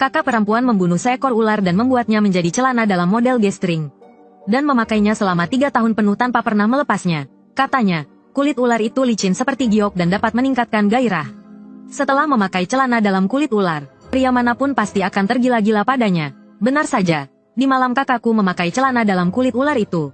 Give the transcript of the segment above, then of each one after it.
Kakak perempuan membunuh seekor ular dan membuatnya menjadi celana dalam model G-string. Dan memakainya selama 3 tahun penuh tanpa pernah melepasnya. Katanya, kulit ular itu licin seperti giok dan dapat meningkatkan gairah. Setelah memakai celana dalam kulit ular, pria manapun pasti akan tergila-gila padanya. Benar saja, di malam kakakku memakai celana dalam kulit ular itu.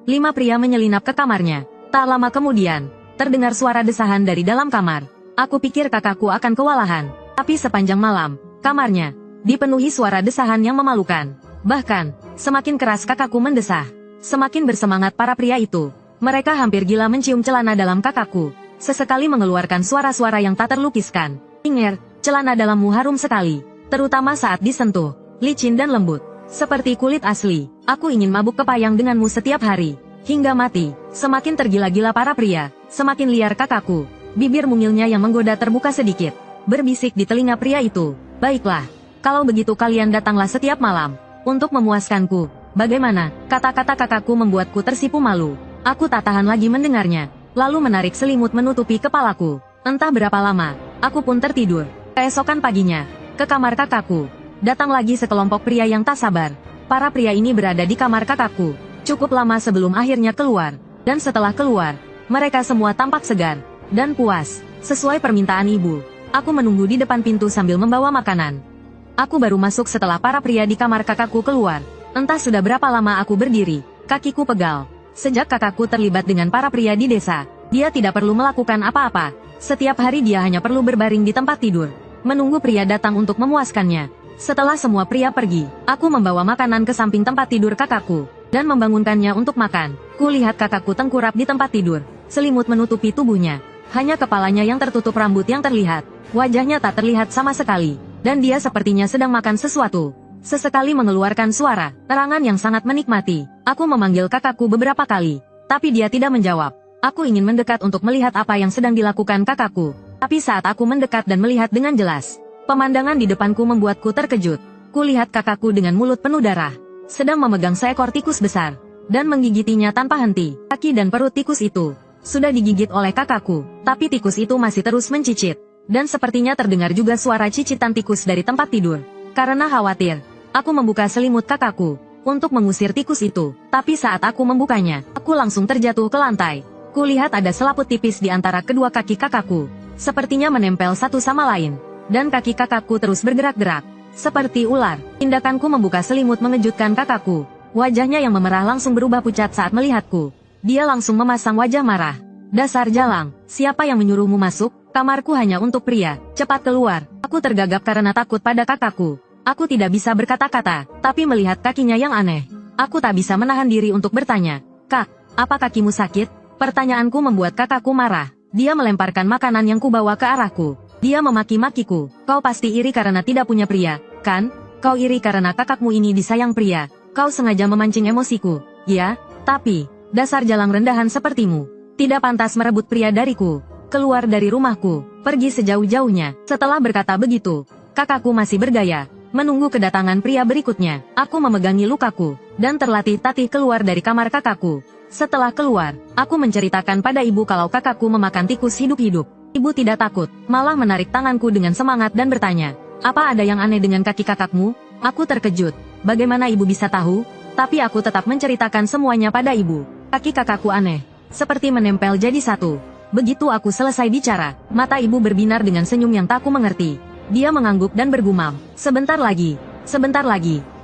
5 pria menyelinap ke kamarnya. Tak lama kemudian, terdengar suara desahan dari dalam kamar. Aku pikir kakakku akan kewalahan. Tapi sepanjang malam, kamarnya dipenuhi suara desahan yang memalukan. Bahkan, semakin keras kakakku mendesah, semakin bersemangat para pria itu. Mereka hampir gila mencium celana dalam kakakku. Sesekali mengeluarkan suara-suara yang tak terlukiskan. Inger, celana dalammu harum sekali. Terutama saat disentuh, licin dan lembut. Seperti kulit asli. Aku ingin mabuk kepayang denganmu setiap hari. Hingga mati. Semakin tergila-gila para pria, semakin liar kakakku. Bibir mungilnya yang menggoda terbuka sedikit. Berbisik di telinga pria itu. Baiklah. Kalau begitu kalian datanglah setiap malam. Untuk memuaskanku. Bagaimana? Kata-kata kakakku membuatku tersipu malu. Aku tak tahan lagi mendengarnya. Lalu menarik selimut menutupi kepalaku. Entah berapa lama, aku pun tertidur. Keesokan paginya, ke kamar kakakku. Datang lagi sekelompok pria yang tak sabar. Para pria ini berada di kamar kakakku. Cukup lama sebelum akhirnya keluar. Dan setelah keluar, mereka semua tampak segar dan puas. Sesuai permintaan ibu, aku menunggu di depan pintu sambil membawa makanan. Aku baru masuk setelah para pria di kamar kakakku keluar. Entah sudah berapa lama aku berdiri, kakiku pegal. Sejak kakakku terlibat dengan para pria di desa, dia tidak perlu melakukan apa-apa. Setiap hari dia hanya perlu berbaring di tempat tidur, menunggu pria datang untuk memuaskannya. Setelah semua pria pergi, aku membawa makanan ke samping tempat tidur kakakku, dan membangunkannya untuk makan. Kulihat kakakku tengkurap di tempat tidur, selimut menutupi tubuhnya. Hanya kepalanya yang tertutup rambut yang terlihat, wajahnya tak terlihat sama sekali. Dan dia sepertinya sedang makan sesuatu. Sesekali mengeluarkan suara, terangan yang sangat menikmati. Aku memanggil kakakku beberapa kali, tapi dia tidak menjawab. Aku ingin mendekat untuk melihat apa yang sedang dilakukan kakakku. Tapi saat aku mendekat dan melihat dengan jelas, pemandangan di depanku membuatku terkejut. Kulihat kakakku dengan mulut penuh darah, sedang memegang seekor tikus besar, dan menggigitinya tanpa henti. Kaki dan perut tikus itu sudah digigit oleh kakakku, tapi tikus itu masih terus mencicit. Dan sepertinya terdengar juga suara cicitan tikus dari tempat tidur. Karena khawatir, aku membuka selimut kakakku untuk mengusir tikus itu. Tapi saat aku membukanya, aku langsung terjatuh ke lantai. Kulihat ada selaput tipis di antara kedua kaki kakakku. Sepertinya menempel satu sama lain. Dan kaki kakakku terus bergerak-gerak. Seperti ular. Tindakanku membuka selimut mengejutkan kakakku. Wajahnya yang memerah langsung berubah pucat saat melihatku. Dia langsung memasang wajah marah. Dasar jalang, siapa yang menyuruhmu masuk? Kamarku hanya untuk pria, cepat keluar. Aku tergagap karena takut pada kakakku. Aku tidak bisa berkata-kata, tapi melihat kakinya yang aneh. Aku tak bisa menahan diri untuk bertanya, Kak, apa kakimu sakit? Pertanyaanku membuat kakakku marah. Dia melemparkan makanan yang kubawa ke arahku. Dia memaki-makiku. Kau pasti iri karena tidak punya pria, kan? Kau iri karena kakakmu ini disayang pria. Kau sengaja memancing emosiku. Ya, tapi, dasar jalang rendahan sepertimu tidak pantas merebut pria dariku. Keluar dari rumahku, pergi sejauh-jauhnya. Setelah berkata begitu, kakakku masih bergaya, menunggu kedatangan pria berikutnya. Aku memegangi lukaku, dan terlatih-tatih keluar dari kamar kakakku. Setelah keluar, aku menceritakan pada ibu kalau kakakku memakan tikus hidup-hidup. Ibu tidak takut, malah menarik tanganku dengan semangat dan bertanya, apa ada yang aneh dengan kaki kakakmu? Aku terkejut, bagaimana ibu bisa tahu? Tapi aku tetap menceritakan semuanya pada ibu. Kaki kakakku aneh, seperti menempel jadi satu. Begitu aku selesai bicara, mata ibu berbinar dengan senyum yang tak ku mengerti. Dia mengangguk dan bergumam, sebentar lagi,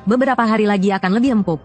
beberapa hari lagi akan lebih empuk.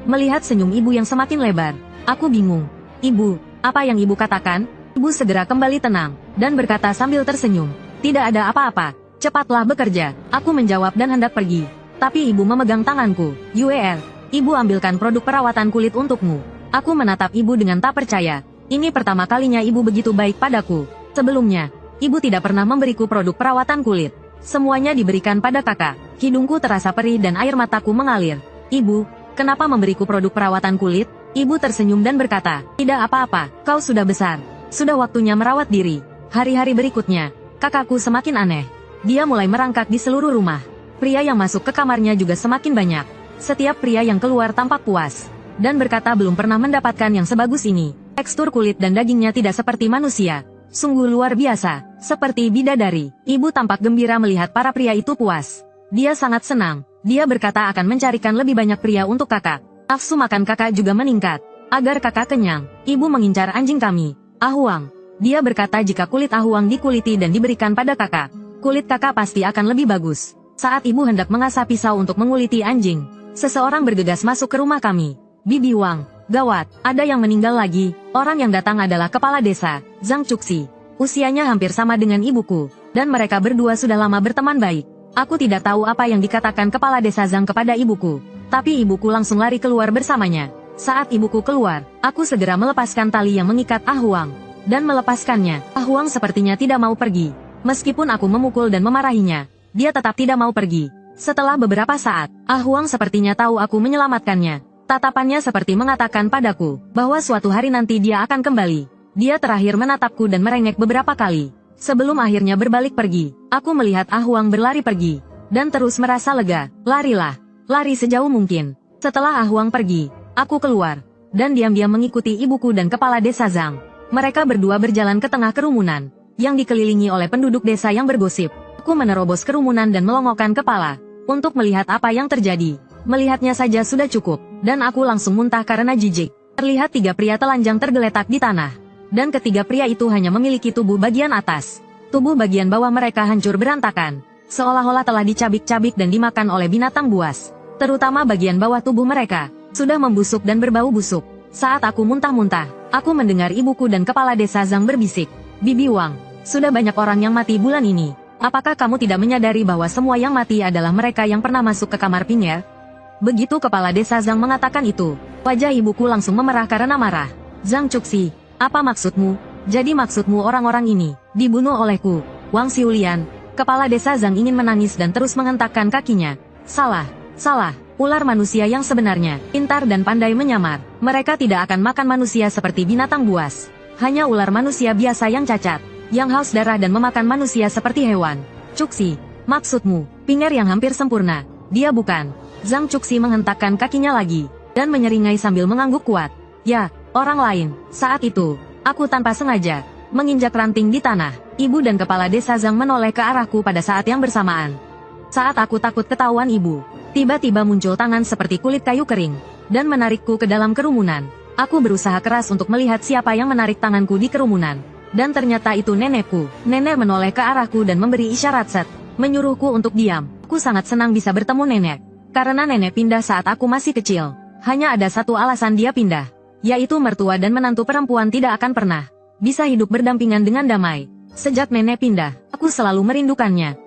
Melihat senyum ibu yang semakin lebar, aku bingung. Ibu, apa yang ibu katakan? Ibu segera kembali tenang, dan berkata sambil tersenyum, tidak ada apa-apa, cepatlah bekerja. Aku menjawab dan hendak pergi. Tapi ibu memegang tanganku. UER, ibu ambilkan produk perawatan kulit untukmu. Aku menatap ibu dengan tak percaya. Ini pertama kalinya ibu begitu baik padaku. Sebelumnya, ibu tidak pernah memberiku produk perawatan kulit. Semuanya diberikan pada kakak. Hidungku terasa perih dan air mataku mengalir. Ibu, kenapa memberiku produk perawatan kulit? Ibu tersenyum dan berkata, tidak apa-apa, kau sudah besar. Sudah waktunya merawat diri. Hari-hari berikutnya, kakakku semakin aneh. Dia mulai merangkak di seluruh rumah. Pria yang masuk ke kamarnya juga semakin banyak. Setiap pria yang keluar tampak puas, dan berkata belum pernah mendapatkan yang sebagus ini. Tekstur kulit dan dagingnya tidak seperti manusia. Sungguh luar biasa, seperti bidadari. Ibu tampak gembira melihat para pria itu puas. Dia sangat senang. Dia berkata akan mencarikan lebih banyak pria untuk kakak. Nafsu makan kakak juga meningkat. Agar kakak kenyang, ibu mengincar anjing kami, Ahuang. Dia berkata jika kulit Ahuang dikuliti dan diberikan pada kakak, kulit kakak pasti akan lebih bagus. Saat ibu hendak mengasah pisau untuk menguliti anjing, seseorang bergegas masuk ke rumah kami. Bibi Wang, gawat, ada yang meninggal lagi. Orang yang datang adalah kepala desa, Zhang Cuxi. Usianya hampir sama dengan ibuku, dan mereka berdua sudah lama berteman baik. Aku tidak tahu apa yang dikatakan kepala desa Zhang kepada ibuku, tapi ibuku langsung lari keluar bersamanya. Saat ibuku keluar, aku segera melepaskan tali yang mengikat Ahuang, dan melepaskannya. Ahuang sepertinya tidak mau pergi. Meskipun aku memukul dan memarahinya, dia tetap tidak mau pergi. Setelah beberapa saat, Ahuang sepertinya tahu aku menyelamatkannya. Tatapannya seperti mengatakan padaku, bahwa suatu hari nanti dia akan kembali. Dia terakhir menatapku dan merengek beberapa kali. Sebelum akhirnya berbalik pergi, aku melihat Ahuang berlari pergi, dan terus merasa lega. Larilah, lari sejauh mungkin. Setelah Ahuang pergi, aku keluar, dan diam-diam mengikuti ibuku dan kepala desa Zhang. Mereka berdua berjalan ke tengah kerumunan, yang dikelilingi oleh penduduk desa yang bergosip. Aku menerobos kerumunan dan melongokkan kepala, untuk melihat apa yang terjadi. Melihatnya saja sudah cukup, dan aku langsung muntah karena jijik. Terlihat 3 pria telanjang tergeletak di tanah, dan ketiga pria itu hanya memiliki tubuh bagian atas. Tubuh bagian bawah mereka hancur berantakan, seolah-olah telah dicabik-cabik dan dimakan oleh binatang buas. Terutama bagian bawah tubuh mereka, sudah membusuk dan berbau busuk. Saat aku muntah-muntah, aku mendengar ibuku dan kepala desa Zhang berbisik, Bibi Wang, sudah banyak orang yang mati bulan ini. Apakah kamu tidak menyadari bahwa semua yang mati adalah mereka yang pernah masuk ke kamar Pinyer? Begitu kepala desa Zhang mengatakan itu, wajah ibuku langsung memerah karena marah. Zhang Cuxi, apa maksudmu? Jadi maksudmu orang-orang ini dibunuh olehku? Wang Xiulian, kepala desa Zhang ingin menangis dan terus menghentakkan kakinya. Salah, salah. Ular manusia yang sebenarnya, pintar dan pandai menyamar. Mereka tidak akan makan manusia seperti binatang buas. Hanya ular manusia biasa yang cacat, yang haus darah dan memakan manusia seperti hewan. Cuxi, maksudmu, Pinyer yang hampir sempurna. Dia bukan. Zhang Cuxi menghentakkan kakinya lagi, dan menyeringai sambil mengangguk kuat. Ya, orang lain. Saat itu, aku tanpa sengaja menginjak ranting di tanah. Ibu dan kepala desa Zhang menoleh ke arahku pada saat yang bersamaan. Saat aku takut ketahuan ibu, tiba-tiba muncul tangan seperti kulit kayu kering, dan menarikku ke dalam kerumunan. Aku berusaha keras untuk melihat siapa yang menarik tanganku di kerumunan. Dan ternyata itu nenekku. Nenek menoleh ke arahku dan memberi isyarat set, menyuruhku untuk diam. Aku sangat senang bisa bertemu nenek. Karena nenek pindah saat aku masih kecil. Hanya ada satu alasan dia pindah, yaitu mertua dan menantu perempuan tidak akan pernah bisa hidup berdampingan dengan damai. Sejak nenek pindah, aku selalu merindukannya.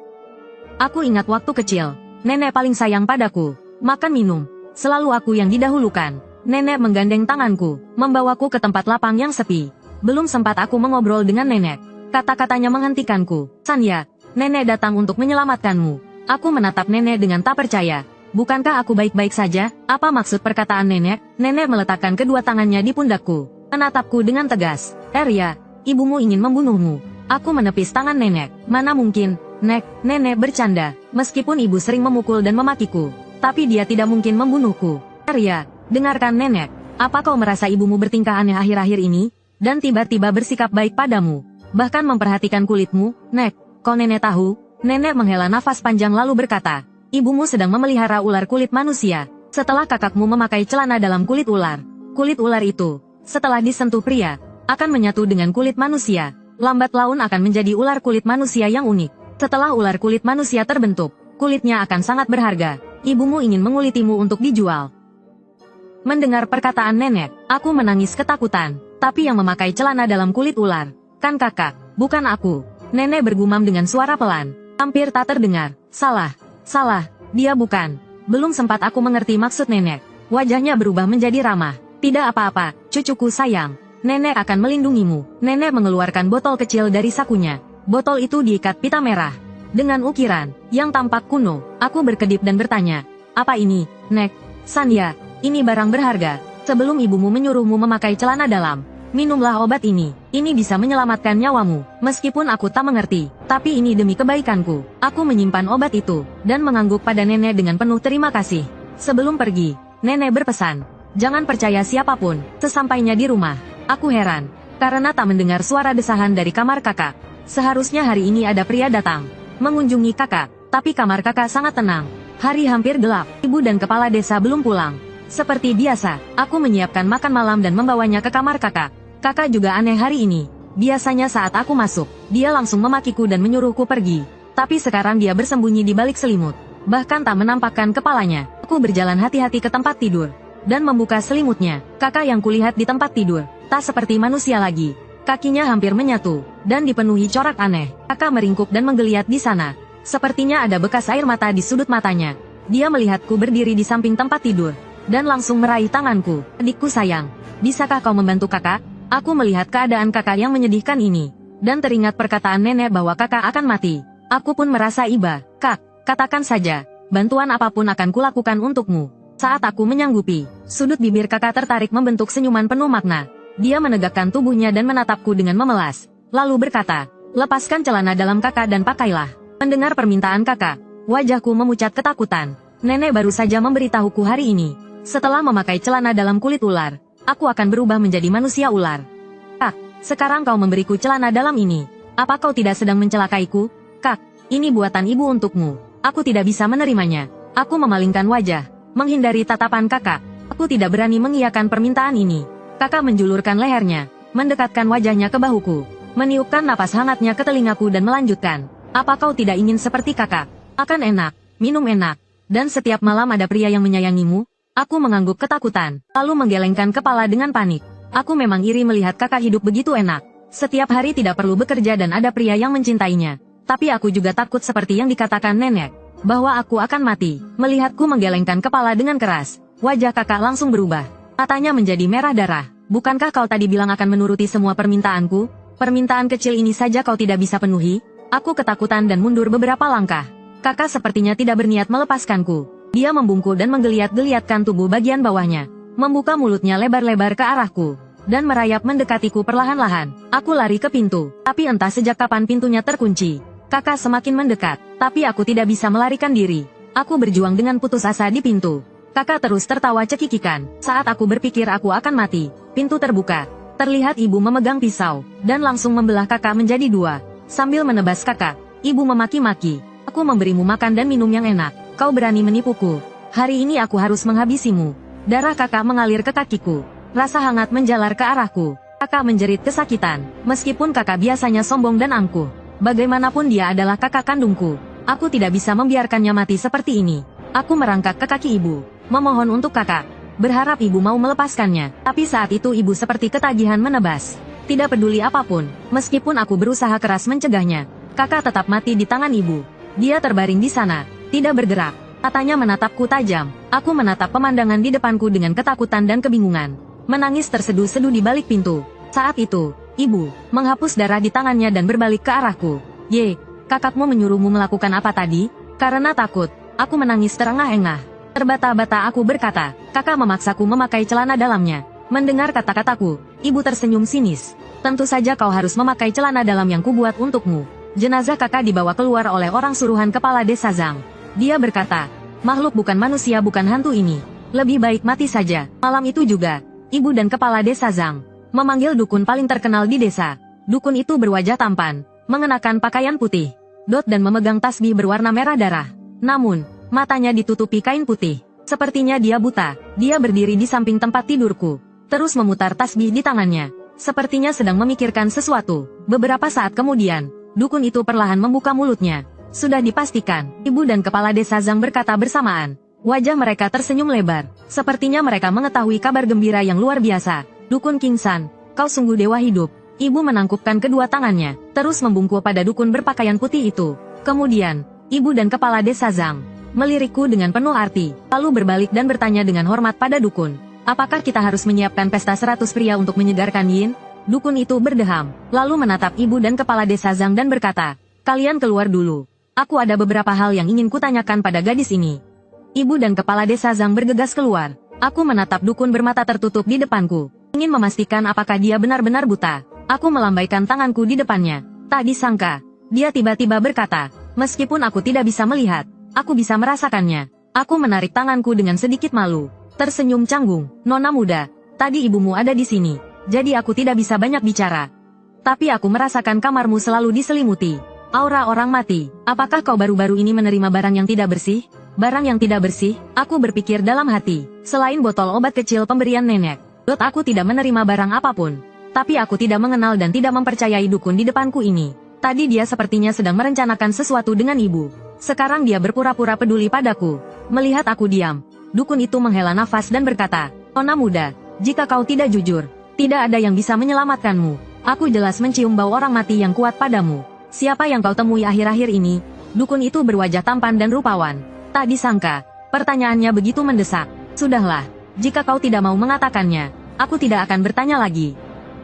Aku ingat waktu kecil, nenek paling sayang padaku. Makan minum, selalu aku yang didahulukan. Nenek menggandeng tanganku, membawaku ke tempat lapang yang sepi. Belum sempat aku mengobrol dengan nenek, kata-katanya menghentikanku. Sanya, nenek datang untuk menyelamatkanmu. Aku menatap nenek dengan tak percaya. Bukankah aku baik-baik saja? Apa maksud perkataan nenek? Nenek meletakkan kedua tangannya di pundakku, menatapku dengan tegas. Arya, ibumu ingin membunuhmu. Aku menepis tangan nenek. Mana mungkin, Nek, nenek bercanda. Meskipun ibu sering memukul dan memakiku, tapi dia tidak mungkin membunuhku. Arya, dengarkan nenek. Apa kau merasa ibumu bertingkah aneh akhir-akhir ini? Dan tiba-tiba bersikap baik padamu, bahkan memperhatikan kulitmu? Nek, kau nenek tahu? Nenek menghela nafas panjang lalu berkata, ibumu sedang memelihara ular kulit manusia. Setelah kakakmu memakai celana dalam kulit ular itu, setelah disentuh pria, akan menyatu dengan kulit manusia. Lambat laun akan menjadi ular kulit manusia yang unik. Setelah ular kulit manusia terbentuk, kulitnya akan sangat berharga. Ibumu ingin mengulitimu untuk dijual. Mendengar perkataan nenek, aku menangis ketakutan. Tapi yang memakai celana dalam kulit ular, kan kakak, bukan aku. Nenek bergumam dengan suara pelan, hampir tak terdengar. Salah, dia bukan. Belum sempat aku mengerti maksud nenek. Wajahnya berubah menjadi ramah. Tidak apa-apa, cucuku sayang. Nenek akan melindungimu. Nenek mengeluarkan botol kecil dari sakunya. Botol itu diikat pita merah, dengan ukiran yang tampak kuno. Aku berkedip dan bertanya, apa ini, Nek? Sanya, ini barang berharga. Sebelum ibumu menyuruhmu memakai celana dalam, minumlah obat ini. Ini bisa menyelamatkan nyawamu. Meskipun aku tak mengerti, tapi ini demi kebaikanku. Aku menyimpan obat itu, dan mengangguk pada nenek dengan penuh terima kasih. Sebelum pergi, nenek berpesan, jangan percaya siapapun. Sesampainya di rumah, aku heran, karena tak mendengar suara desahan dari kamar kakak. Seharusnya hari ini ada pria datang mengunjungi kakak. Tapi kamar kakak sangat tenang. Hari hampir gelap, ibu dan kepala desa belum pulang. Seperti biasa, aku menyiapkan makan malam dan membawanya ke kamar kakak. Kakak juga aneh hari ini. Biasanya saat aku masuk, dia langsung memakiku dan menyuruhku pergi. Tapi sekarang dia bersembunyi di balik selimut. Bahkan tak menampakkan kepalanya. Aku berjalan hati-hati ke tempat tidur dan membuka selimutnya. Kakak yang kulihat di tempat tidur, tak seperti manusia lagi. Kakinya hampir menyatu, dan dipenuhi corak aneh. Kakak meringkuk dan menggeliat di sana. Sepertinya ada bekas air mata di sudut matanya. Dia melihatku berdiri di samping tempat tidur, dan langsung meraih tanganku. Adikku sayang, bisakah kau membantu kakak? Aku melihat keadaan kakak yang menyedihkan ini, dan teringat perkataan nenek bahwa kakak akan mati. Aku pun merasa iba. Kak, katakan saja, bantuan apapun akan kulakukan untukmu. Saat aku menyanggupi, sudut bibir kakak tertarik membentuk senyuman penuh makna. Dia menegakkan tubuhnya dan menatapku dengan memelas. Lalu berkata, lepaskan celana dalam kakak dan pakailah. Mendengar permintaan kakak, wajahku memucat ketakutan. Nenek baru saja memberitahuku hari ini. Setelah memakai celana dalam kulit ular, aku akan berubah menjadi manusia ular. Kak, sekarang kau memberiku celana dalam ini. Apa kau tidak sedang mencelakaiku? Kak, ini buatan ibu untukmu. Aku tidak bisa menerimanya. Aku memalingkan wajah, menghindari tatapan kakak. Aku tidak berani mengiyakan permintaan ini. Kakak menjulurkan lehernya, mendekatkan wajahnya ke bahuku, meniupkan napas hangatnya ke telingaku dan melanjutkan. Apa kau tidak ingin seperti kakak? Makan enak, minum enak, dan setiap malam ada pria yang menyayangimu? Aku mengangguk ketakutan, lalu menggelengkan kepala dengan panik. Aku memang iri melihat kakak hidup begitu enak. Setiap hari tidak perlu bekerja dan ada pria yang mencintainya. Tapi aku juga takut seperti yang dikatakan nenek, bahwa aku akan mati. Melihatku menggelengkan kepala dengan keras, wajah kakak langsung berubah. Matanya menjadi merah darah. Bukankah kau tadi bilang akan menuruti semua permintaanku? Permintaan kecil ini saja kau tidak bisa penuhi? Aku ketakutan dan mundur beberapa langkah. Kakak sepertinya tidak berniat melepaskanku. Dia membungkuk dan menggeliat-geliatkan tubuh bagian bawahnya, membuka mulutnya lebar-lebar ke arahku, dan merayap mendekatiku perlahan-lahan. Aku lari ke pintu, tapi entah sejak kapan pintunya terkunci. Kakak semakin mendekat, tapi aku tidak bisa melarikan diri. Aku berjuang dengan putus asa di pintu. Kakak terus tertawa cekikikan. Saat aku berpikir aku akan mati, pintu terbuka. Terlihat ibu memegang pisau, dan langsung membelah kakak menjadi dua. Sambil menebas kakak, ibu memaki-maki. Aku memberimu makan dan minum yang enak. Kau berani menipuku. Hari ini aku harus menghabisimu. Darah kakak mengalir ke kakiku. Rasa hangat menjalar ke arahku. Kakak menjerit kesakitan. Meskipun kakak biasanya sombong dan angkuh, bagaimanapun dia adalah kakak kandungku. Aku tidak bisa membiarkannya mati seperti ini. Aku merangkak ke kaki ibu, memohon untuk kakak, berharap ibu mau melepaskannya. Tapi saat itu ibu seperti ketagihan menebas. Tidak peduli apapun, meskipun aku berusaha keras mencegahnya, kakak tetap mati di tangan ibu. Dia terbaring di sana, tidak bergerak. Matanya menatapku tajam. Aku menatap pemandangan di depanku dengan ketakutan dan kebingungan. Menangis terseduh-seduh di balik pintu. Saat itu, ibu menghapus darah di tangannya dan berbalik ke arahku. Ye, kakakmu menyuruhmu melakukan apa tadi? Karena takut, aku menangis terengah-engah. Terbata-bata aku berkata, kakak memaksaku memakai celana dalamnya. Mendengar kata-kataku, ibu tersenyum sinis. Tentu saja kau harus memakai celana dalam yang kubuat untukmu. Jenazah kakak dibawa keluar oleh orang suruhan kepala desa Zhang. Dia berkata, makhluk bukan manusia bukan hantu ini. Lebih baik mati saja. Malam itu juga, ibu dan kepala desa Zhang memanggil dukun paling terkenal di desa. Dukun itu berwajah tampan, mengenakan pakaian putih, dot dan memegang tasbih berwarna merah darah. Namun, matanya ditutupi kain putih. Sepertinya dia buta. Dia berdiri di samping tempat tidurku, terus memutar tasbih di tangannya. Sepertinya sedang memikirkan sesuatu. Beberapa saat kemudian, dukun itu perlahan membuka mulutnya. Sudah dipastikan, ibu dan kepala desa Zhang berkata bersamaan. Wajah mereka tersenyum lebar. Sepertinya mereka mengetahui kabar gembira yang luar biasa. Dukun King San, kau sungguh dewa hidup. Ibu menangkupkan kedua tangannya, terus membungkuk pada dukun berpakaian putih itu. Kemudian, ibu dan kepala desa Zhang melirikku dengan penuh arti, lalu berbalik dan bertanya dengan hormat pada dukun. Apakah kita harus menyiapkan pesta 100 pria untuk menyegarkan Yin? Dukun itu berdeham, lalu menatap ibu dan kepala desa Zhang dan berkata, kalian keluar dulu. Aku ada beberapa hal yang ingin kutanyakan pada gadis ini. Ibu dan kepala desa Zhang bergegas keluar. Aku menatap dukun bermata tertutup di depanku, ingin memastikan apakah dia benar-benar buta. Aku melambaikan tanganku di depannya. Tak disangka, dia tiba-tiba berkata, meskipun aku tidak bisa melihat, aku bisa merasakannya. Aku menarik tanganku dengan sedikit malu. Tersenyum canggung, Nona muda, tadi ibumu ada di sini, jadi aku tidak bisa banyak bicara. Tapi aku merasakan kamarmu selalu diselimuti. Aura orang mati. Apakah kau baru-baru ini menerima barang yang tidak bersih? Barang yang tidak bersih? Aku berpikir dalam hati. Selain botol obat kecil pemberian nenek, aku tidak menerima barang apapun. Tapi aku tidak mengenal dan tidak mempercayai dukun di depanku ini. Tadi dia sepertinya sedang merencanakan sesuatu dengan ibu. Sekarang dia berpura-pura peduli padaku. Melihat aku diam, dukun itu menghela nafas dan berkata, "Nona muda, jika kau tidak jujur, tidak ada yang bisa menyelamatkanmu. Aku jelas mencium bau orang mati yang kuat padamu. Siapa yang kau temui akhir-akhir ini?" Dukun itu berwajah tampan dan rupawan. Tak disangka, pertanyaannya begitu mendesak. Sudahlah, jika kau tidak mau mengatakannya, aku tidak akan bertanya lagi.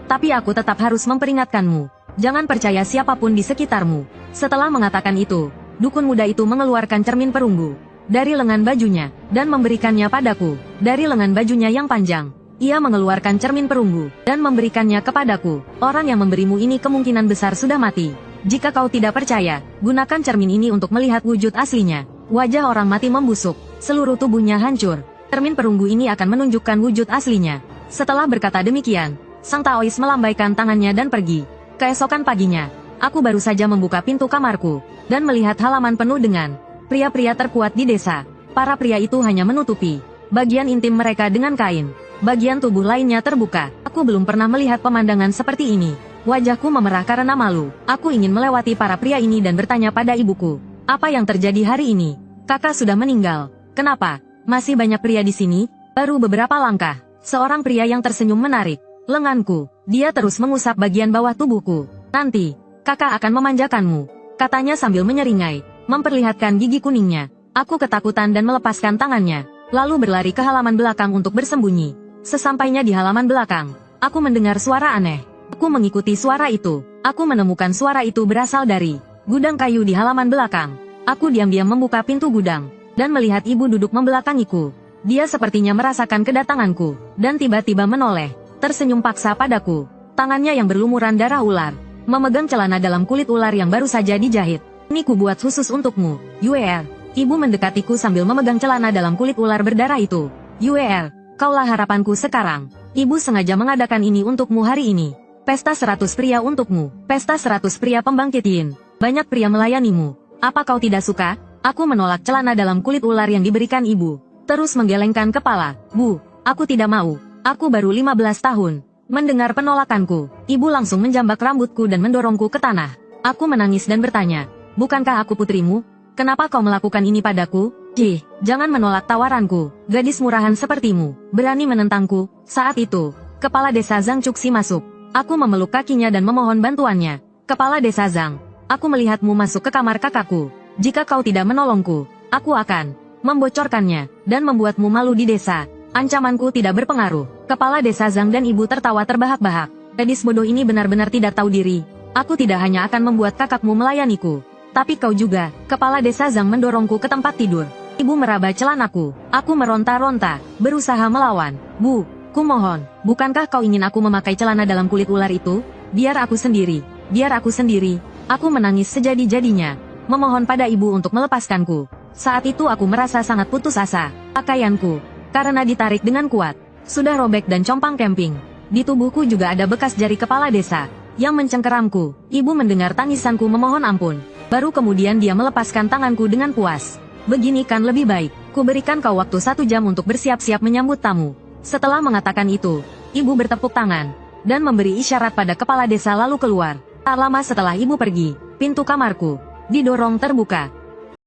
Tapi aku tetap harus memperingatkanmu. Jangan percaya siapapun di sekitarmu. Setelah mengatakan itu, dukun muda itu mengeluarkan cermin perunggu dari lengan bajunya dan memberikannya padaku. Dari lengan bajunya yang panjang, ia mengeluarkan cermin perunggu dan memberikannya kepadaku. Orang yang memberimu ini kemungkinan besar sudah mati. Jika kau tidak percaya, gunakan cermin ini untuk melihat wujud aslinya. Wajah orang mati membusuk, seluruh tubuhnya hancur. Cermin perunggu ini akan menunjukkan wujud aslinya. Setelah berkata demikian, sang Taois melambaikan tangannya dan pergi. Keesokan paginya, aku baru saja membuka pintu kamarku dan melihat halaman penuh dengan pria-pria terkuat di desa. Para pria itu hanya menutupi bagian intim mereka dengan kain. Bagian tubuh lainnya terbuka. Aku belum pernah melihat pemandangan seperti ini. Wajahku memerah karena malu. Aku ingin melewati para pria ini dan bertanya pada ibuku, apa yang terjadi hari ini? Kakak sudah meninggal. Kenapa? Masih banyak pria di sini? Baru beberapa langkah, seorang pria yang tersenyum menarik lenganku. Dia terus mengusap bagian bawah tubuhku. Nanti, kakak akan memanjakanmu, katanya sambil menyeringai, memperlihatkan gigi kuningnya. Aku ketakutan dan melepaskan tangannya, lalu berlari ke halaman belakang untuk bersembunyi. Sesampainya di halaman belakang, aku mendengar suara aneh. Aku mengikuti suara itu. Aku menemukan suara itu berasal dari gudang kayu di halaman belakang. Aku diam-diam membuka pintu gudang dan melihat ibu duduk membelakangiku. Dia sepertinya merasakan kedatanganku dan tiba-tiba menoleh, tersenyum paksa padaku. Tangannya yang berlumuran darah ular memegang celana dalam kulit ular yang baru saja dijahit. "Ini ku buat khusus untukmu, Yuer." Ibu mendekatiku sambil memegang celana dalam kulit ular berdarah itu. "Yuer, kaulah harapanku sekarang. Ibu sengaja mengadakan ini untukmu hari ini. Pesta 100 pria untukmu. Pesta 100 pria pembangkit yin. Banyak pria melayanimu. Apa kau tidak suka?" Aku menolak celana dalam kulit ular yang diberikan ibu. Terus menggelengkan kepala. "Bu, aku tidak mau. Aku baru 15 tahun." Mendengar penolakanku, ibu langsung menjambak rambutku dan mendorongku ke tanah. Aku menangis dan bertanya, "Bukankah aku putrimu? Kenapa kau melakukan ini padaku?" Jangan menolak tawaranku. Gadis murahan sepertimu berani menentangku." Saat itu, Kepala Desa Zhang Cuxi masuk. Aku memeluk kakinya dan memohon bantuannya. "Kepala Desa Zhang, aku melihatmu masuk ke kamar kakakku. Jika kau tidak menolongku, aku akan membocorkannya dan membuatmu malu di desa." Ancamanku tidak berpengaruh. Kepala Desa Zhang dan ibu tertawa terbahak-bahak. "Gadis bodoh ini benar-benar tidak tahu diri. Aku tidak hanya akan membuat kakakmu melayaniku, tapi kau juga." Kepala Desa Zhang mendorongku ke tempat tidur. Ibu meraba celanaku. Aku meronta-ronta, berusaha melawan. "Bu, kumohon, bukankah kau ingin aku memakai celana dalam kulit ular itu? Biar aku sendiri. Biar aku sendiri." Aku menangis sejadi-jadinya, memohon pada ibu untuk melepaskanku. Saat itu aku merasa sangat putus asa. Pakaianku, karena ditarik dengan kuat, sudah robek dan compang camping. Di tubuhku juga ada bekas jari kepala desa yang mencengkeramku. Ibu mendengar tangisanku memohon ampun. Baru kemudian dia melepaskan tanganku dengan puas. "Begini kan lebih baik. Ku berikan kau waktu 1 jam untuk bersiap-siap menyambut tamu." Setelah mengatakan itu, ibu bertepuk tangan dan memberi isyarat pada kepala desa lalu keluar. Tak lama setelah ibu pergi, pintu kamarku didorong terbuka.